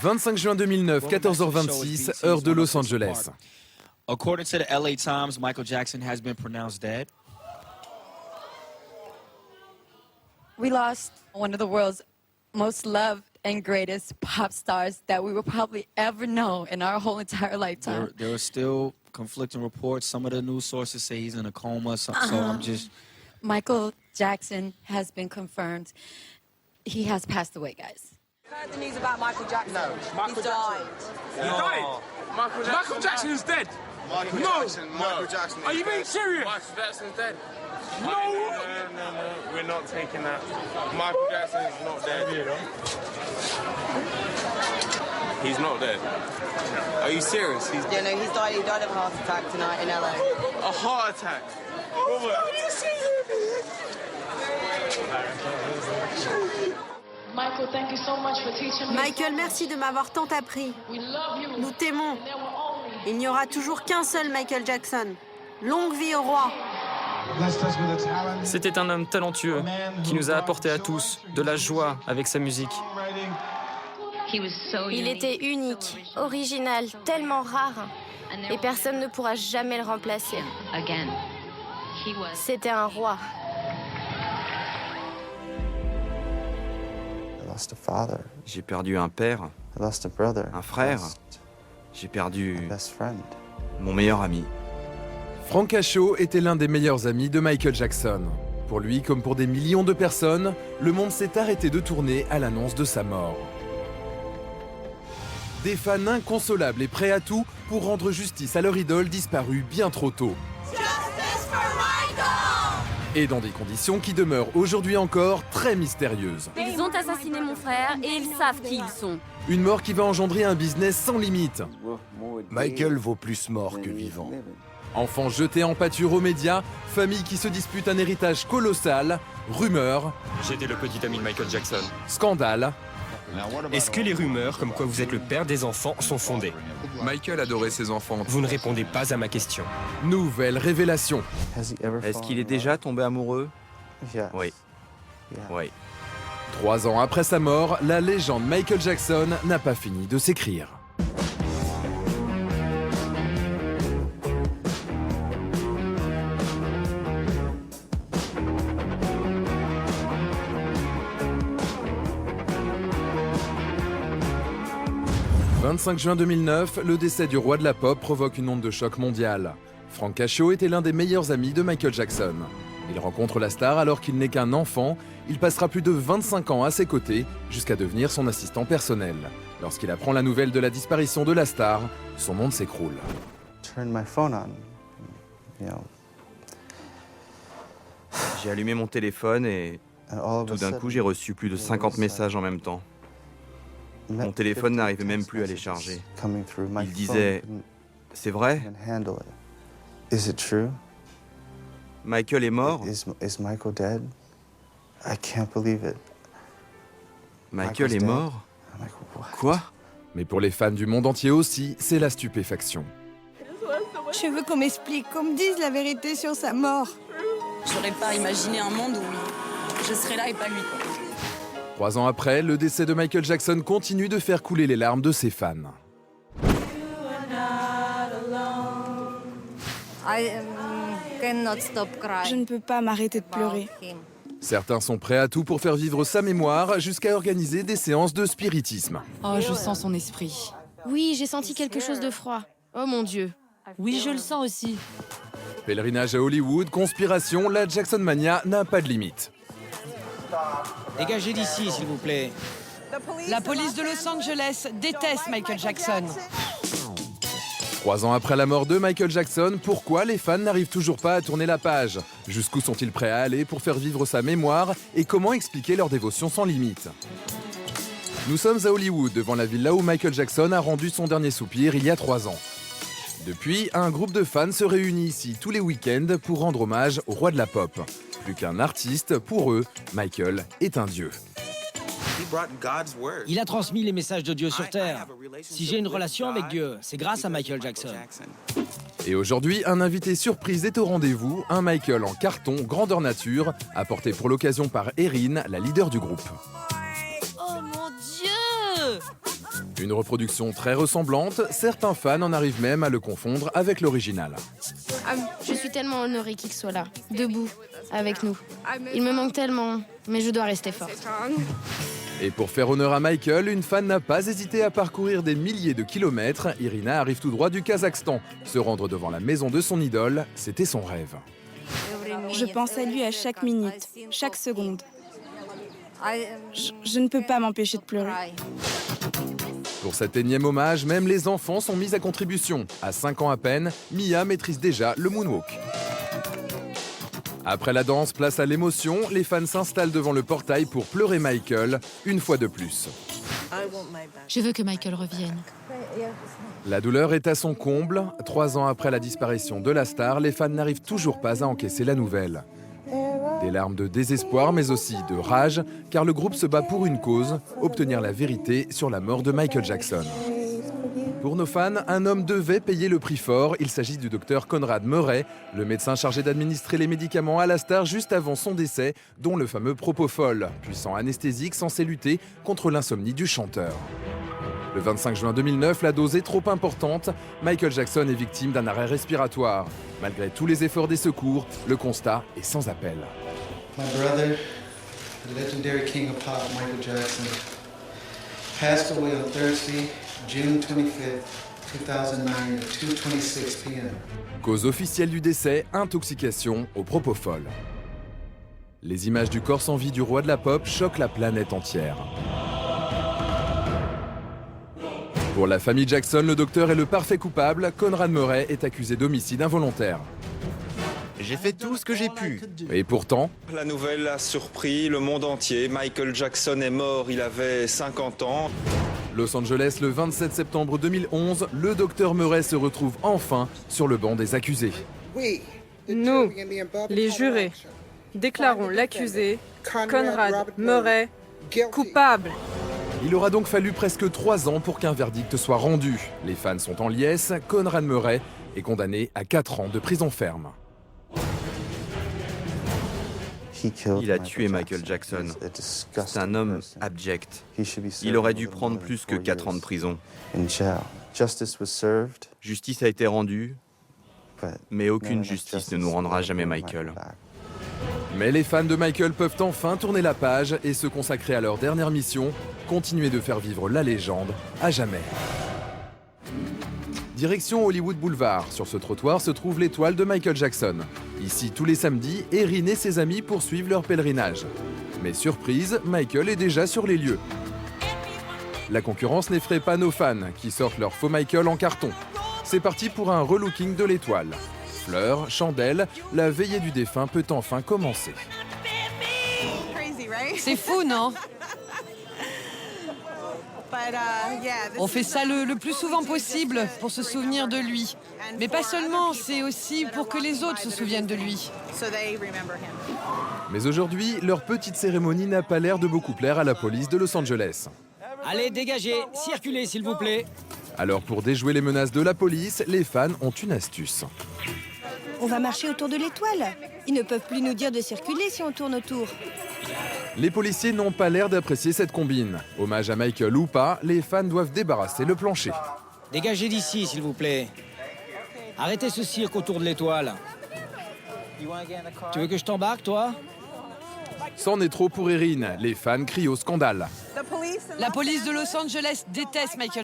25 juin 2009, 14h26, heure de Los Angeles. According to the LA Times, Michael Jackson has been pronounced dead. We lost one of the world's most loved and greatest pop stars that we will probably ever know in our whole entire lifetime. There are still conflicting reports. Some of the news sources say he's in a coma, so I'm just... Michael Jackson has been confirmed. He has passed away, guys. Heard the news about Michael Jackson. No, He died. He died? Michael Jackson's dead. Michael Jackson. Are you being serious? Michael Jackson's dead. No. We're not taking that. Michael Jackson is not dead. He's not dead. Are you serious? He's died. He died of a heart attack tonight in LA. A heart attack. Michael, thank you so much for teaching me. Michael, merci de m'avoir tant appris. We love you. Nous t'aimons. There will only Il n'y aura toujours qu'un seul Michael Jackson. Longue vie au roi. C'était un homme talentueux qui nous a apporté à tous de la joie avec sa musique. Il était unique, original, tellement rare. Et personne ne pourra jamais le remplacer. C'était un roi. J'ai perdu un père, un frère. J'ai perdu mon meilleur ami. Frank Cascio était l'un des meilleurs amis de Michael Jackson. Pour lui, comme pour des millions de personnes, le monde s'est arrêté de tourner à l'annonce de sa mort. Des fans inconsolables et prêts à tout pour rendre justice à leur idole disparue bien trop tôt. Et dans des conditions qui demeurent aujourd'hui encore très mystérieuses. Ils ont assassiné mon frère et ils savent qui ils sont. Une mort qui va engendrer un business sans limite. Michael vaut plus mort que vivant. Enfants jetés en pâture aux médias, famille qui se dispute un héritage colossal, rumeurs, J'étais le petit ami de Michael Jackson. scandales. Est-ce que les rumeurs comme quoi vous êtes le père des enfants sont fondées? Michael adorait ses enfants. Vous ne répondez pas à ma question. Nouvelle révélation. Est-ce qu'il est déjà tombé amoureux? Oui. Oui. 3 ans après sa mort, la légende Michael Jackson n'a pas fini de s'écrire. Le 25 juin 2009, le décès du roi de la pop provoque une onde de choc mondiale. Frank Cascio était l'un des meilleurs amis de Michael Jackson. Il rencontre la star alors qu'il n'est qu'un enfant. Il passera plus de 25 ans à ses côtés, jusqu'à devenir son assistant personnel. Lorsqu'il apprend la nouvelle de la disparition de la star, son monde s'écroule. J'ai allumé mon téléphone et tout d'un coup j'ai reçu plus de 50 messages en même temps. Mon téléphone n'arrivait même plus à les charger. Il disait « C'est vrai ? Michael est mort ? Michael est mort ? Quoi ? Mais pour les fans du monde entier aussi, c'est la stupéfaction. Je veux qu'on m'explique, qu'on me dise la vérité sur sa mort. J'aurais pas imaginé un monde où je serais là et pas lui. 3 ans après, le décès de Michael Jackson continue de faire couler les larmes de ses fans. Je ne peux pas m'arrêter de pleurer. Certains sont prêts à tout pour faire vivre sa mémoire, jusqu'à organiser des séances de spiritisme. Oh, je sens son esprit. Oui, j'ai senti quelque chose de froid. Oh mon Dieu. Oui, je le sens aussi. Pèlerinage à Hollywood, conspiration, la Jackson Mania n'a pas de limite. Dégagez d'ici, s'il vous plaît. La police de Los Angeles déteste Michael Jackson. 3 ans après la mort de Michael Jackson, pourquoi les fans n'arrivent toujours pas à tourner la page? Jusqu'où sont-ils prêts à aller pour faire vivre sa mémoire? Et comment expliquer leur dévotion sans limite? Nous sommes à Hollywood, devant la villa où Michael Jackson a rendu son dernier soupir il y a 3 ans. Depuis, un groupe de fans se réunit ici tous les week-ends pour rendre hommage au roi de la pop. Plus qu'un artiste, pour eux, Michael est un dieu. Il a transmis les messages de Dieu sur Terre. Si j'ai une relation avec Dieu, c'est grâce à Michael Jackson. Et aujourd'hui, un invité surprise est au rendez-vous, un Michael en carton, grandeur nature, apporté pour l'occasion par Erin, la leader du groupe. Oh mon Dieu! Une reproduction très ressemblante, certains fans en arrivent même à le confondre avec l'original. Je suis tellement honorée qu'il soit là, debout, avec nous. Il me manque tellement, mais je dois rester forte. Et pour faire honneur à Michael, une fan n'a pas hésité à parcourir des milliers de kilomètres. Irina arrive tout droit du Kazakhstan. Se rendre devant la maison de son idole, c'était son rêve. Je pense à lui à chaque minute, chaque seconde. Je ne peux pas m'empêcher de pleurer. Pour cet énième hommage, même les enfants sont mis à contribution. À 5 ans à peine, Mia maîtrise déjà le moonwalk. Après la danse, place à l'émotion, les fans s'installent devant le portail pour pleurer Michael, une fois de plus. Je veux que Michael revienne. La douleur est à son comble. 3 ans après la disparition de la star, les fans n'arrivent toujours pas à encaisser la nouvelle. Des larmes de désespoir, mais aussi de rage, car le groupe se bat pour une cause, obtenir la vérité sur la mort de Michael Jackson. Pour nos fans, un homme devait payer le prix fort. Il s'agit du docteur Conrad Murray, le médecin chargé d'administrer les médicaments à la star juste avant son décès, dont le fameux Propofol, puissant anesthésique censé lutter contre l'insomnie du chanteur. Le 25 juin 2009, la dose est trop importante. Michael Jackson est victime d'un arrêt respiratoire. Malgré tous les efforts des secours, le constat est sans appel. My brother, the legendary king of pop, Michael Jackson, passed away on Thursday, June 25th, 2009 at 2:26 p.m. Cause officielle du décès, intoxication au Propofol. Les images du corps sans vie du roi de la pop choquent la planète entière. Pour la famille Jackson, le docteur est le parfait coupable. Conrad Murray est accusé d'homicide involontaire. J'ai fait tout ce que j'ai pu. Et pourtant, la nouvelle a surpris le monde entier. Michael Jackson est mort, il avait 50 ans. Los Angeles, le 27 septembre 2011, le docteur Murray se retrouve enfin sur le banc des accusés. Nous, les jurés, déclarons l'accusé, Conrad Murray, coupable. Il aura donc fallu presque 3 ans pour qu'un verdict soit rendu. Les fans sont en liesse, Conrad Murray est condamné à 4 ans de prison ferme. Il a tué Michael Jackson. C'est un homme abject. Il aurait dû prendre plus que 4 ans de prison. Justice a été rendue, mais aucune justice ne nous rendra jamais Michael. Mais les fans de Michael peuvent enfin tourner la page et se consacrer à leur dernière mission, continuer de faire vivre la légende à jamais. Direction Hollywood Boulevard. Sur ce trottoir se trouve l'étoile de Michael Jackson. Ici, tous les samedis, Erin et ses amis poursuivent leur pèlerinage. Mais surprise, Michael est déjà sur les lieux. La concurrence n'effraie pas nos fans, qui sortent leur faux Michael en carton. C'est parti pour un relooking de l'étoile. Fleurs, chandelles, la veillée du défunt peut enfin commencer. C'est fou, non? On fait ça le plus souvent possible pour se souvenir de lui. Mais pas seulement, c'est aussi pour que les autres se souviennent de lui. Mais aujourd'hui, leur petite cérémonie n'a pas l'air de beaucoup plaire à la police de Los Angeles. Allez, dégagez, circulez s'il vous plaît. Alors pour déjouer les menaces de la police, les fans ont une astuce. On va marcher autour de l'étoile. Ils ne peuvent plus nous dire de circuler si on tourne autour. Les policiers n'ont pas l'air d'apprécier cette combine. Hommage à Michael ou pas, les fans doivent débarrasser le plancher. Dégagez d'ici, s'il vous plaît. Arrêtez ce cirque autour de l'étoile. Tu veux que je t'embarque, toi? C'en est trop pour Erin. Les fans crient au scandale. La police de Los Angeles déteste Michael